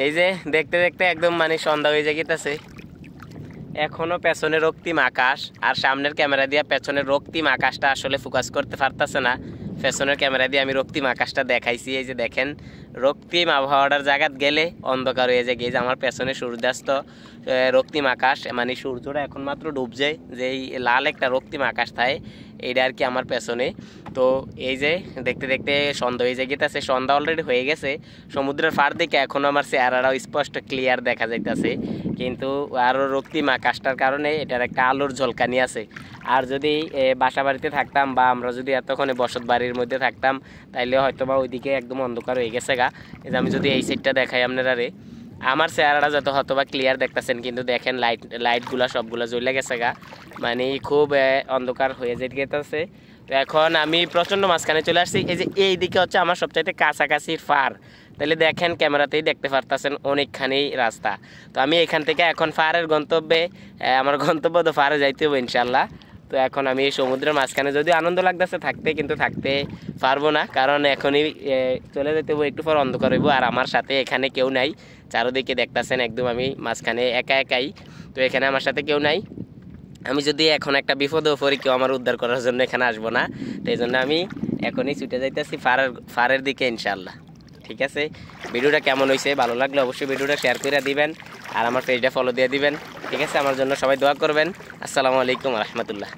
এই যে দেখতে দেখতে একদম মানে সন্ধ্যা হয়ে গেছে। এখনো পেছনে রক্তিম আকাশ, আর সামনের ক্যামেরা দিয়ে পেছনের রক্তিম আকাশটা আসলে ফোকাস করতে পারতেছে না। পেছনের ক্যামেরা দিয়ে আমি রক্তিম আকাশটা দেখাইছি। এই যে দেখেন রক্তিম আবহাওয়াটার জায়গাত গেলে অন্ধকার হয়ে যায়। এই যে আমার পেছনে সূর্যাস্ত, রক্তিম আকাশ, মানে সূর্যটা এখন মাত্র ডুবছে, যে এই লাল একটা রক্তিম আকাশ থাকে এইটা আর কি আমার পেছনে। তো এই যে দেখতে দেখতে সন্ধ্যা হয়ে গেছে, সন্ধ্যা অলরেডি হয়ে গেছে। সমুদ্রের পাড় দিকে এখনও আমার চেহারাটাও স্পষ্ট ক্লিয়ার দেখা যাইতেছে, কিন্তু আরও রক্তিম আকাশটার কারণে এটার একটা আলোর ঝলকানি আছে। আর যদি বাসা বাড়িতে থাকতাম বা আমরা যদি এতক্ষণে বসত বাড়ির মধ্যে থাকতাম, তাইলে হয়তো বা ওইদিকে একদম অন্ধকার হয়ে গেছে গা। এই যে আমি যদি এই সাইডটা দেখাই আপনারা, আমার চেহারাটা যত হয়তো বা ক্লিয়ার দেখতেছেন, কিন্তু দেখেন লাইটগুলো সবগুলো জ্বলে গেছে গা, মানে খুব অন্ধকার হয়ে যেতেছে। তো এখন আমি প্রচণ্ড মাঝখানে চলে আসছি। এই যে এই দিকে হচ্ছে আমার সবচাইতে কাছাকাছির ফার, তাহলে দেখেন ক্যামেরাতেই দেখতে পারতেছেন অনেকখানি রাস্তা। তো আমি এখান থেকে এখন ফারের গন্তব্যে, আমার গন্তব্য তো ফারে যাইতে হবে ইনশাল্লাহ। তো এখন আমি সমুদ্রের মাঝখানে যদিও আনন্দ লাগতেছে থাকতে, কিন্তু থাকতে পারবো না, কারণ এখনই চলে যেতে হবে, একটু পর অন্ধকার হইব। আর আমার সাথে এখানে কেউ নাই, চারোদিকে দেখতেছেন একদম আমি মাঝখানে একা একাই। তো এখানে আমার সাথে কেউ নাই। আমি যদি এখন একটা বিপদেও পড়ি, কেউ আমার উদ্ধার করার জন্য এখানে আসবো না। তো এই জন্য আমি এখনই ছুটে যাইতেছি ফারের দিকে ইনশাল্লাহ। ঠিক আছে, ভিডিওটা কেমন হয়েছে, ভালো লাগলে অবশ্যই ভিডিওটা শেয়ার করে দিবেন, আর আমার পেজটা ফলো দিয়ে দিবেন। ঠিক আছে, আমার জন্য সবাই দোয়া করবেন। আসসালামু আলাইকুম রহমতুল্লাহ।